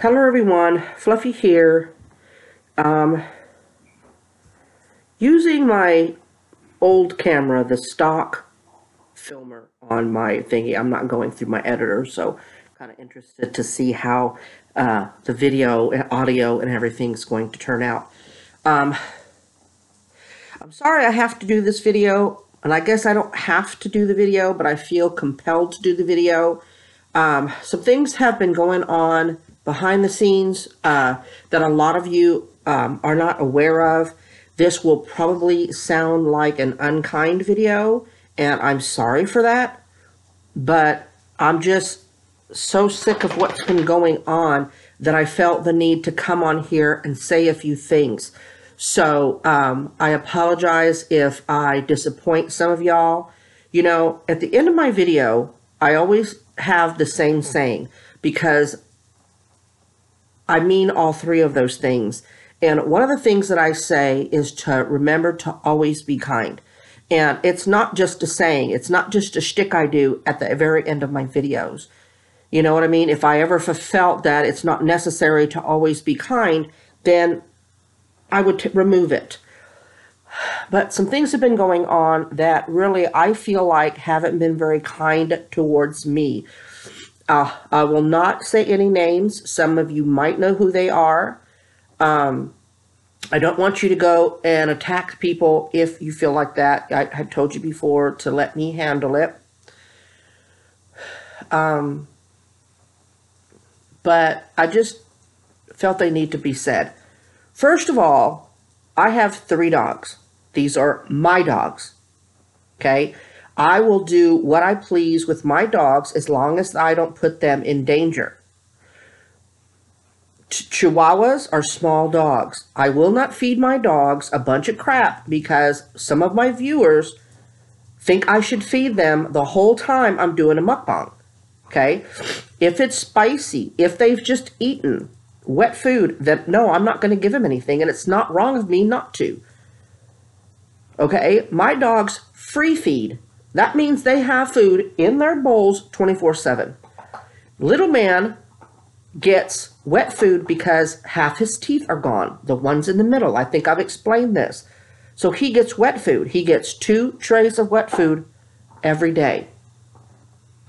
Hello everyone, Fluffy here. Using my old camera, the stock filmer on my thingy. I'm not going through my editor, so kind of interested to see how the video and audio and everything's going to turn out. I'm sorry I have to do this video, and I guess I don't have to do the video, but I feel compelled to do the video. Some things have been going on behind the scenes that a lot of you are not aware of. This will probably sound like an unkind video, and I'm sorry for that, but I'm just so sick of what's been going on that I felt the need to come on here and say a few things. So I apologize if I disappoint some of y'all. You know, at the end of my video, I always have the same saying, because I mean all three of those things. And one of the things that I say is to remember to always be kind. And it's not just a saying. It's not just a shtick I do at the very end of my videos. You know what I mean? If I ever felt that it's not necessary to always be kind, then I would remove it. But some things have been going on that really I feel like haven't been very kind towards me. I will not say any names. Some of you might know who they are. I don't want you to go and attack people if you feel like that. I had told you before to let me handle it. But I just felt they need to be said. First of all, I have 3 dogs. These are my dogs. Okay? I will do what I please with my dogs as long as I don't put them in danger. Chihuahuas are small dogs. I will not feed my dogs a bunch of crap because some of my viewers think I should feed them the whole time I'm doing a mukbang. Okay? If it's spicy, if they've just eaten wet food, then no, I'm not going to give them anything, and it's not wrong of me not to. Okay? My dogs free feed. That means they have food in their bowls 24/7. Little man gets wet food because half his teeth are gone. The ones in the middle. I think I've explained this. So he gets wet food. He gets 2 trays of wet food every day.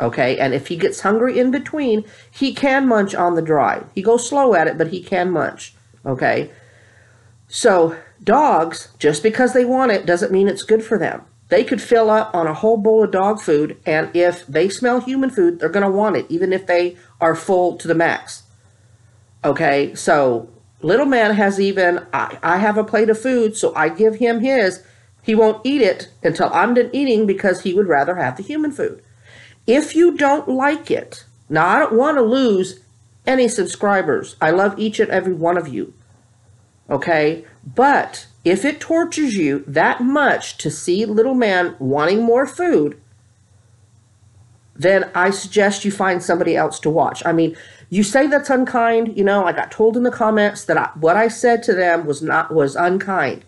Okay? And if he gets hungry in between, he can munch on the dry. He goes slow at it, but he can munch. Okay? So dogs, just because they want it doesn't mean it's good for them. They could fill up on a whole bowl of dog food, and if they smell human food, they're going to want it, even if they are full to the max. Okay, so little man has even, I have a plate of food, so I give him his. He won't eat it until I'm done eating because he would rather have the human food. If you don't like it, now I don't want to lose any subscribers. I love each and every one of you. Okay, but if it tortures you that much to see little man wanting more food, then I suggest you find somebody else to watch. I mean, you say that's unkind. You know, I got told in the comments that what I said to them was unkind.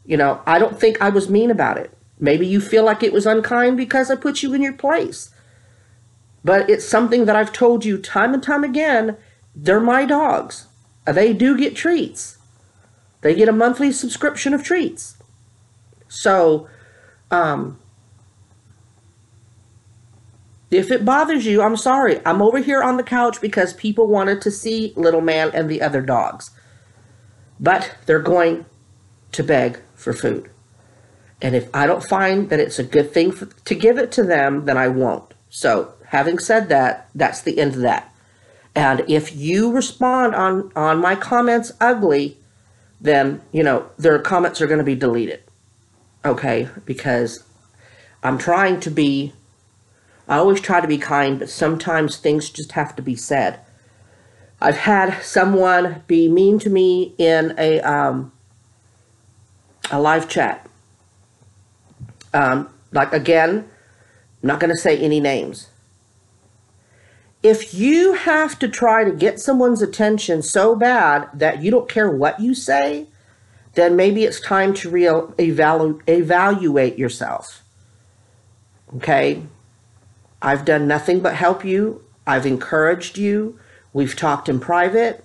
You know, I don't think I was mean about it. Maybe you feel like it was unkind because I put you in your place. But it's something that I've told you time and time again. They're my dogs. They do get treats. They get a monthly subscription of treats. So, if it bothers you, I'm sorry. I'm over here on the couch because people wanted to see little man and the other dogs. But they're going to beg for food. And if I don't find that it's a good thing to give it to them, then I won't. So, having said that, that's the end of that. And if you respond on my comments ugly, then, you know, their comments are going to be deleted. Okay? Because I'm trying to be, I always try to be kind, but sometimes things just have to be said. I've had someone be mean to me in a live chat. Like, again, I'm not going to say any names. If you have to try to get someone's attention so bad that you don't care what you say, then maybe it's time to evaluate yourself. Okay? I've done nothing but help you. I've encouraged you. We've talked in private.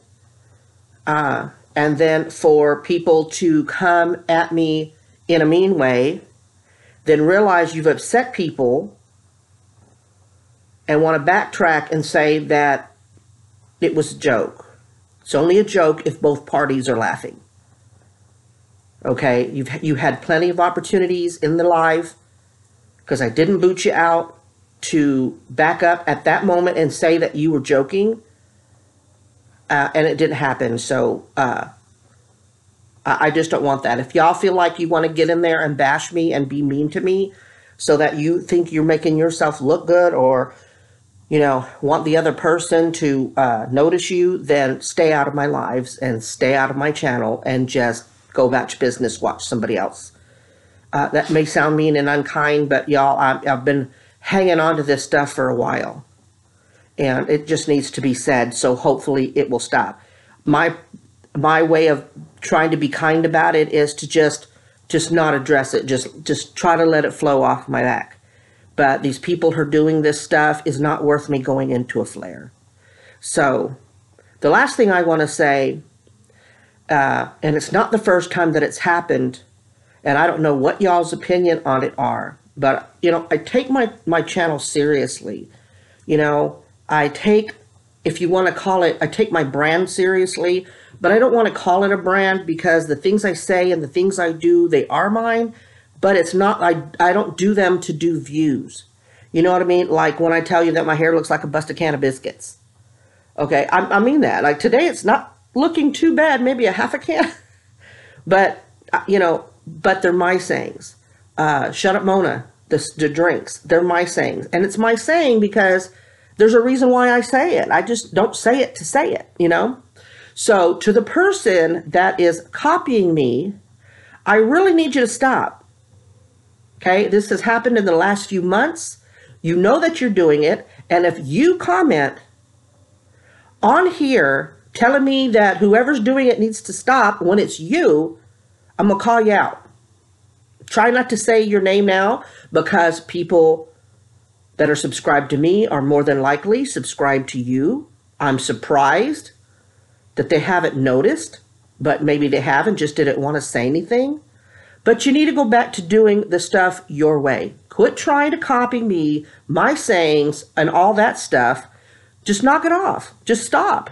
And then for people to come at me in a mean way, then realize you've upset people and want to backtrack and say that it was a joke. It's only a joke if both parties are laughing. Okay, you had plenty of opportunities in the live, because I didn't boot you out, to back up at that moment and say that you were joking, and it didn't happen. So I just don't want that. If y'all feel like you want to get in there and bash me and be mean to me so that you think you're making yourself look good, or want the other person to notice you, then stay out of my lives and stay out of my channel and just go about your business, watch somebody else. That may sound mean and unkind, but y'all, I've been hanging on to this stuff for a while. And it just needs to be said, so hopefully it will stop. My way of trying to be kind about it is to just not address it. Just try to let it flow off my back. But these people who are doing this stuff is not worth me going into a flare. So the last thing I want to say, and it's not the first time that it's happened, and I don't know what y'all's opinion on it are, but, I take my channel seriously. I take, if you want to call it, I take my brand seriously, but I don't want to call it a brand, because the things I say and the things I do, they are mine, but it's not, I don't do them to do views. You know what I mean? Like when I tell you that my hair looks like a busted can of biscuits. Okay, I mean that. Like today it's not looking too bad, maybe a half a can. But, but they're my sayings. Shut up, Mona, the drinks, they're my sayings. And it's my saying because there's a reason why I say it. I just don't say it to say it, So to the person that is copying me, I really need you to stop. Okay, this has happened in the last few months. You know that you're doing it. And if you comment on here telling me that whoever's doing it needs to stop when it's you, I'm going to call you out. Try not to say your name now, because people that are subscribed to me are more than likely subscribed to you. I'm surprised that they haven't noticed, but maybe they have and just didn't want to say anything. But you need to go back to doing the stuff your way. Quit trying to copy me, my sayings, and all that stuff. Just knock it off. Just stop.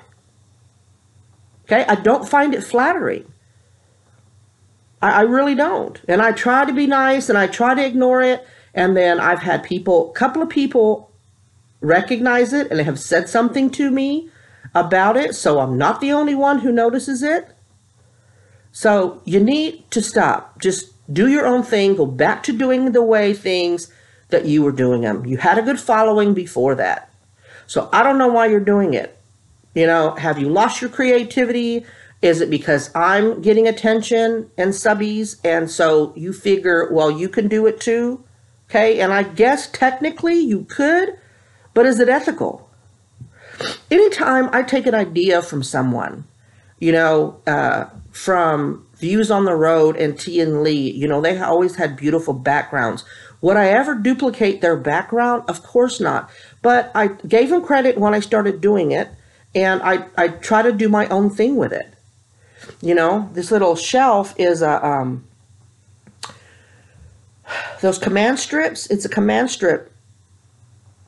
Okay? I don't find it flattering. I really don't. And I try to be nice and I try to ignore it. And then I've had a couple of people recognize it and have said something to me about it. So I'm not the only one who notices it. So you need to stop. Just do your own thing. Go back to doing the way things that you were doing them. You had a good following before that. So I don't know why you're doing it. Have you lost your creativity? Is it because I'm getting attention and subbies, and so you figure, well, you can do it too? Okay, and I guess technically you could, but is it ethical? Anytime I take an idea from someone, from Views on the Road and T and Lee, they always had beautiful backgrounds. Would I ever duplicate their background? Of course not. But I gave them credit when I started doing it, and I try to do my own thing with it. This little shelf is those command strips. It's a command strip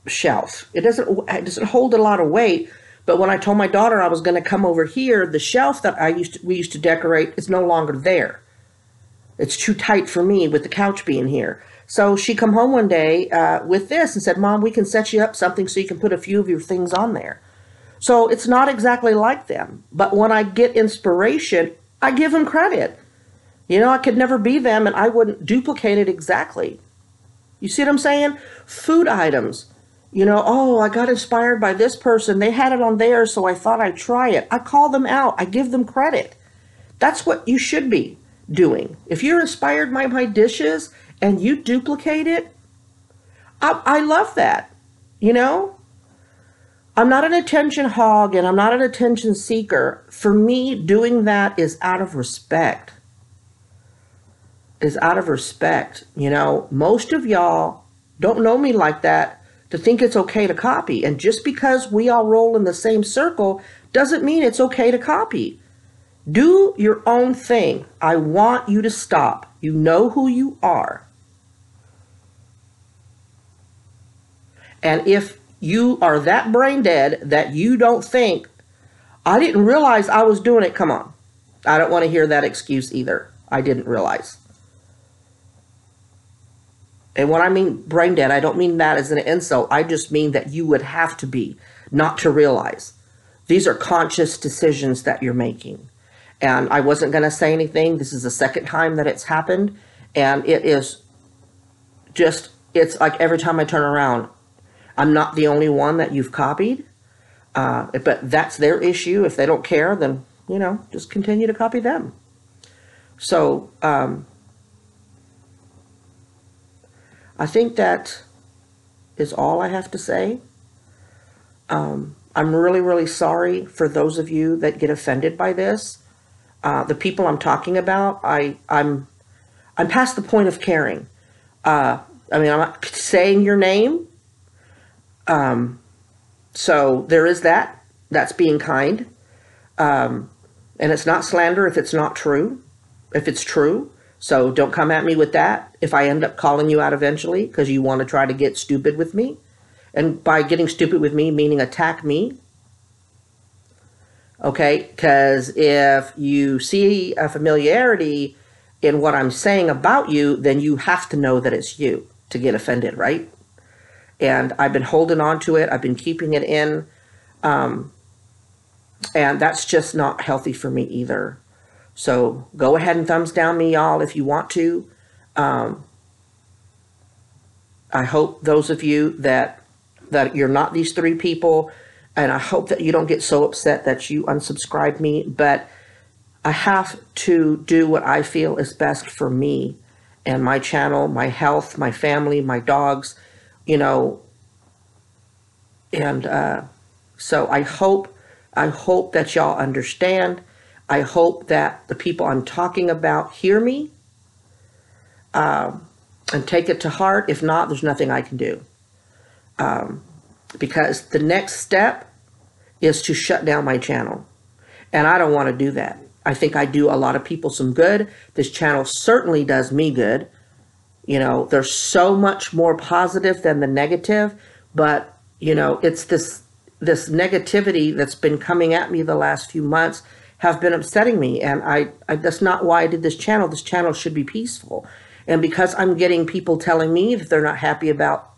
shelf. It doesn't hold a lot of weight. But when I told my daughter I was going to come over here, the shelf that we used to decorate is no longer there. It's too tight for me with the couch being here. So she come home one day with this and said, "Mom, we can set you up something so you can put a few of your things on there." So it's not exactly like them. But when I get inspiration, I give them credit. I could never be them and I wouldn't duplicate it exactly. You see what I'm saying? Food items. Oh, I got inspired by this person. They had it on theirs, so I thought I'd try it. I call them out. I give them credit. That's what you should be doing. If you're inspired by my dishes and you duplicate it, I love that. I'm not an attention hog and I'm not an attention seeker. For me, doing that is out of respect. Most of y'all don't know me like that to think it's okay to copy. And just because we all roll in the same circle doesn't mean it's okay to copy. Do your own thing. I want you to stop. You know who you are. And if you are that brain dead that you don't think, I didn't realize I was doing it, come on. I don't want to hear that excuse either. I didn't realize. And when I mean brain dead, I don't mean that as an insult. I just mean that you would have to be, not to realize. These are conscious decisions that you're making. And I wasn't going to say anything. This is the second time that it's happened. And it is just, it's like every time I turn around, I'm not the only one that you've copied. But that's their issue. If they don't care, then, you know, just continue to copy them. So, I think that is all I have to say. I'm really, really sorry for those of you that get offended by this. The people I'm talking about, I'm past the point of caring. I mean, I'm not saying your name. So there is that. That's being kind. And it's not slander if it's not true. If it's true. So don't come at me with that if I end up calling you out eventually because you want to try to get stupid with me. And by getting stupid with me, meaning attack me. Okay? Because if you see a familiarity in what I'm saying about you, then you have to know that it's you to get offended, right? And I've been holding on to it. I've been keeping it in. And that's just not healthy for me either. So go ahead and thumbs down me, y'all, if you want to. I hope those of you that you're not these three people, and I hope that you don't get so upset that you unsubscribe me, but I have to do what I feel is best for me and my channel, my health, my family, my dogs, you know. And so I hope that y'all understand. I hope that the people I'm talking about hear me and take it to heart. If not, there's nothing I can do. Because the next step is to shut down my channel. And I don't want to do that. I think I do a lot of people some good. This channel certainly does me good. You know, there's so much more positive than the negative. But, you know, it's this negativity that's been coming at me the last few months have been upsetting me, and I that's not why I did this channel. This channel should be peaceful. And because I'm getting people telling me that they're not happy about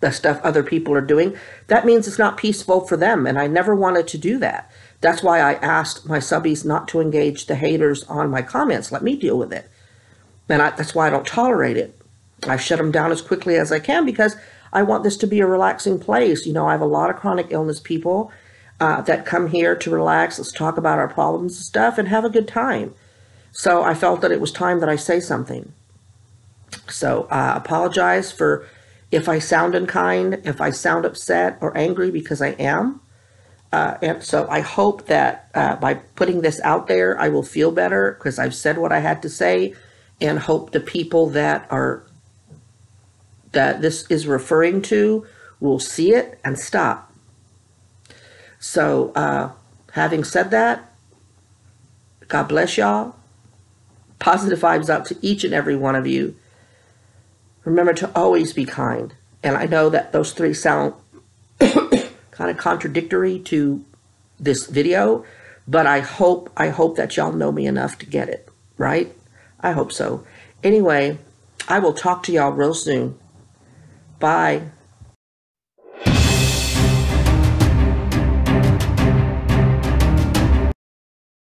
the stuff other people are doing, that means it's not peaceful for them, and I never wanted to do that. That's why I asked my subbies not to engage the haters on my comments. Let me deal with it. And that's why I don't tolerate it. I shut them down as quickly as I can because I want this to be a relaxing place. You know, I have a lot of chronic illness people that come here to relax. Let's talk about our problems and stuff and have a good time. So I felt that it was time that I say something. So I apologize for if I sound unkind, if I sound upset or angry, because I am. And so I hope that by putting this out there, I will feel better because I've said what I had to say, and hope the people that this is referring to will see it and stop. So, having said that, God bless y'all. Positive vibes out to each and every one of you. Remember to always be kind. And I know that those three sound kind of contradictory to this video, but I hope that y'all know me enough to get it, right? I hope so. Anyway, I will talk to y'all real soon. Bye.